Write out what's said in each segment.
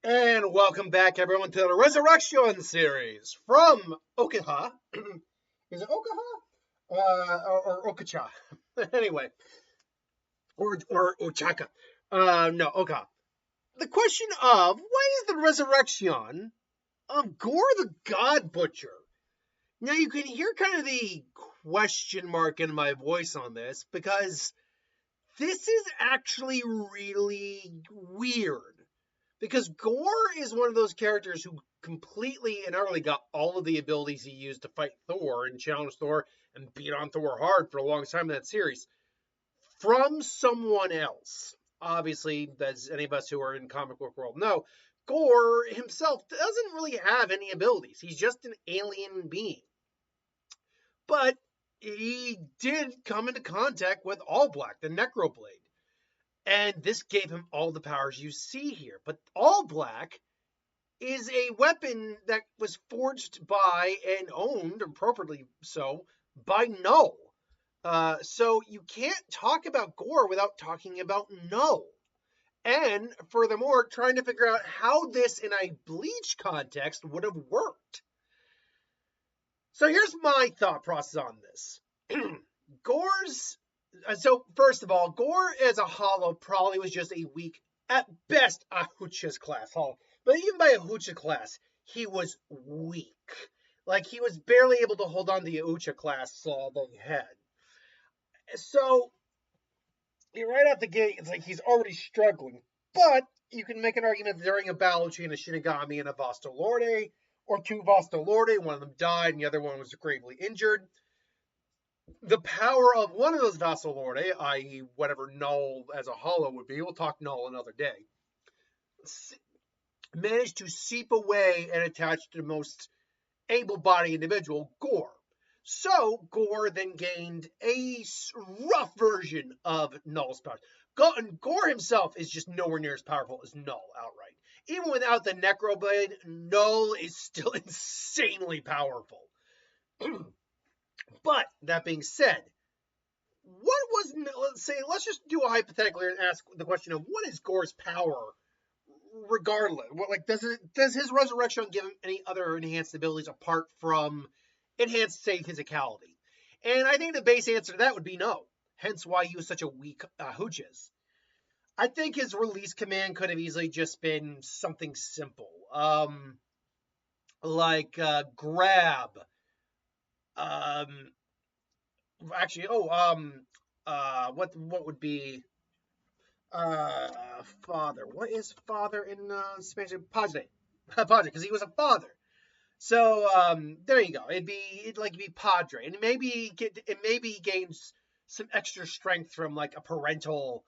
And welcome back, everyone, to the Resurrection series from Okaha. Is it Okaha? Or Okacha? Anyway, or Ochaka. No, Okaha. The question of why is the Resurrection of Gorr the God Butcher? Now you can hear kind of the question mark in my voice on this because this is actually really weird. Because Gorr is one of those characters who completely and utterly got all of the abilities he used to fight Thor and challenge Thor and beat on Thor hard for a long time in that series from someone else. Obviously, as any of us who are in comic book world know, Gorr himself doesn't really have any abilities. He's just an alien being. But he did come into contact with All Black, the Necroblade. And this gave him all the powers you see here. But All Black is a weapon that was forged by and owned, appropriately so, by Null. So you can't talk about Gorr without talking about Null. And furthermore, trying to figure out how this in a Bleach context would have worked. So here's my thought process on this. Gorr's So first of all, Gorr as a Hollow probably was just a weak, at best, Ahucha's class Hollow. But even by Ahucha class, he was weak. Like, he was barely able to hold on to the Ahucha class that he had. So, right out the gate, it's like he's already struggling. But you can make an argument that during a battle between a Shinigami and a Vostalorde, or two Vostalorde, one of them died and the other one was gravely injured. The power of one of those Vostalorde, i.e. whatever Null as a Hollow would be, we'll talk Null another day, managed to seep away and attach to the most able-bodied individual, Gorr. So Gorr then gained a rough version of Null's powers. Gorr himself is just nowhere near as powerful as Null outright. Even without the Necroblade, Null is still insanely powerful. But that being said, let's just do a hypothetical here and ask the question of what is Gorr's power regardless? Does his resurrection give him any other enhanced abilities apart from enhanced, say, physicality? And I think the base answer to that would be no. Hence why he was such a weak Hooches. I think his release command could have easily just been something simple. Grab. What would be father? What is father in Spanish? Padre. Padre, because he was a father. So there you go. It'd be Padre, and maybe he gains some extra strength from like a parental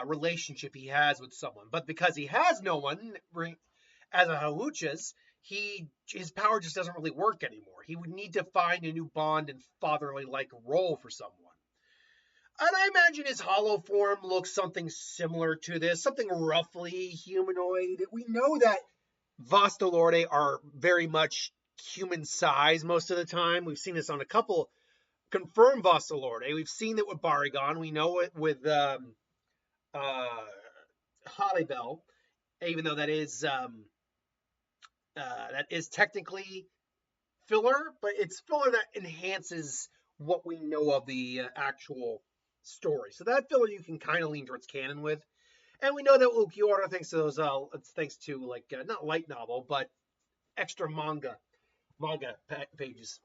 relationship he has with someone. But because he has no one as a Hawuchas, his power just doesn't really work anymore. He would need to find a new bond and fatherly-like role for someone. And I imagine his hollow form looks something similar to this, something roughly humanoid. We know that Vostalorde are very much human size most of the time. We've seen this on a couple confirmed Vostalorde. We've seen it with Baragon. We know it with Haribel, even though that is technically filler, but it's filler that enhances what we know of the actual story. So that filler you can kind of lean towards canon with. And we know that Ukiura, thanks to those, thanks to not light novel, but extra manga pages.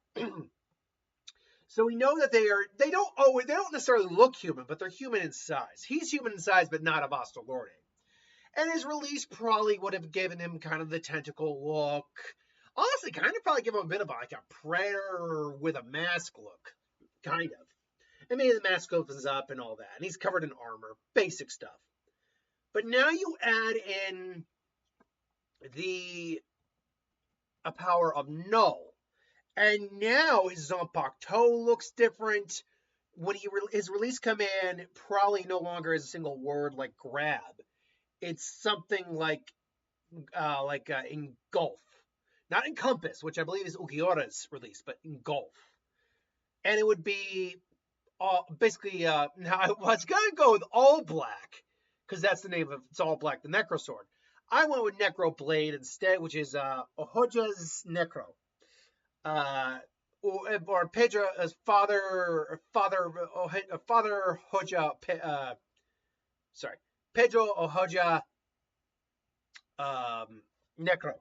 So we know that they don't necessarily look human, but they're human in size. He's human in size, but not a Vostalorde. And his release probably would have given him kind of the tentacle look. Honestly, kind of probably give him a bit of a predator with a mask look. Kind of. And maybe the mask opens up and all that. And he's covered in armor. Basic stuff. But now you add in a power of Null. And now his Zanpakuto looks different. When his release command probably no longer is a single word like grab. It's something like engulf. Not encompass, which I believe is Ukiura's release, but engulf. And it would be basically, now I was going to go with All Black, because that's the name of It's All Black, the Necrosword. I went with Necro Blade instead, which is Ohoja's Necro. Or Pedro's father Hoja, sorry, Pedro Ohoja Necro.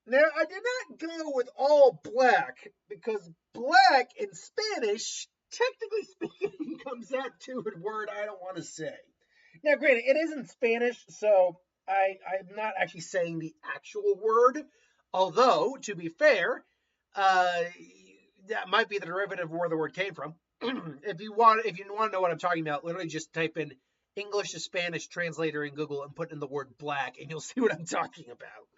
Now, I did not go with all black because black in Spanish, technically speaking, comes out to a word I don't want to say. Now, granted, it is in Spanish, so I'm not actually saying the actual word. Although, to be fair, that might be the derivative of where the word came from. If you want to know what I'm talking about, literally just type in English to Spanish translator in Google and put in the word black, and you'll see what I'm talking about.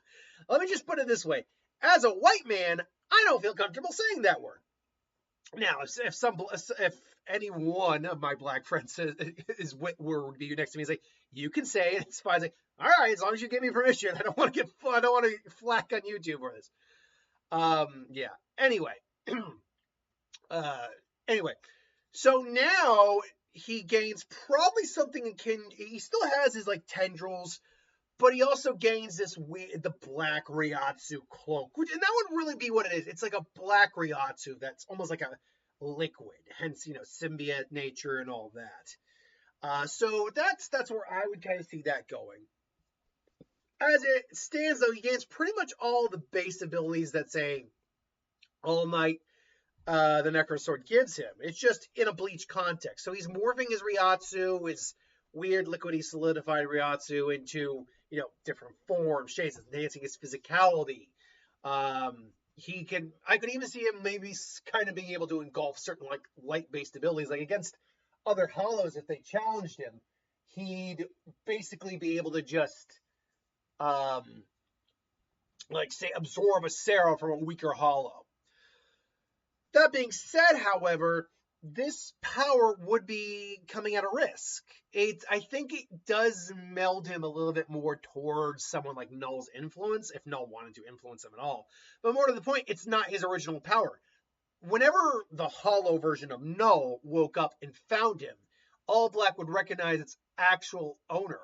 Let me just put it this way: as a white man, I don't feel comfortable saying that word. Now, if any one of my black friends would be next to me, is like, you can say it, it's fine. It's like, all right, as long as you give me permission. I don't want to flack on YouTube for this. Yeah. Anyway, anyway, so now he gains probably something akin. He still has his like tendrils, but he also gains the black Ryatsu cloak, and that would really be what it is. It's like a black Ryatsu that's almost like a liquid, hence, symbiote nature and all that. So that's where I would kind of see that going. As it stands, though, he gains pretty much all the base abilities that, say, All Might, the Necro Sword gives him. It's just in a Bleach context. So he's morphing his Ryatsu, his weird liquidy solidified Ryatsu, into different forms, shades, enhancing his physicality. I could even see him maybe kind of being able to engulf certain like light-based abilities, like against other Hollows. If they challenged him, he'd basically be able to just, like say, absorb a Sarah from a weaker Hollow. That being said, however, this power would be coming at a risk. I think it does meld him a little bit more towards someone like Null's influence, if Null wanted to influence him at all. But more to the point, it's not his original power. Whenever the Hollow version of Null woke up and found him, All Black would recognize its actual owner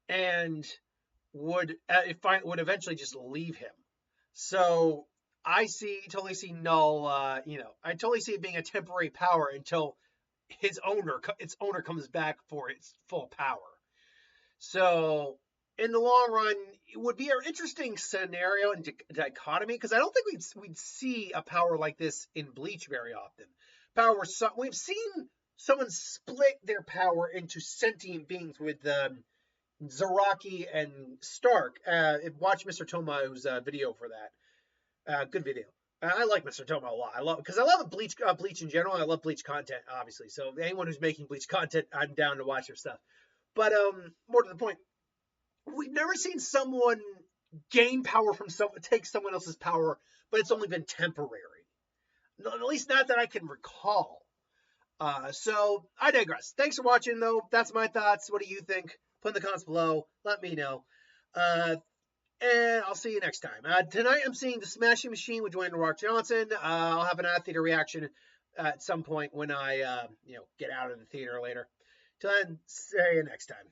and would eventually just leave him. So I totally see Null, I totally see it being a temporary power until its owner comes back for its full power. So in the long run, it would be an interesting scenario and dichotomy, because I don't think we'd see a power like this in Bleach very often. We've seen someone split their power into sentient beings with Zaraki and Stark. Watch Mr. Tomo's video for that. Good video. I like Mr. Tomo a lot. I love Bleach in general. I love Bleach content, obviously. So anyone who's making Bleach content, I'm down to watch their stuff. But more to the point, we've never seen someone gain power from take someone else's power, but it's only been temporary. No, at least not that I can recall. So I digress. Thanks for watching, though. That's my thoughts. What do you think? Put in the comments below. Let me know. And I'll see you next time. Tonight I'm seeing The Smashing Machine with Dwayne The Rock Johnson. I'll have an theater reaction at some point when I get out of the theater later. Till then, see you next time.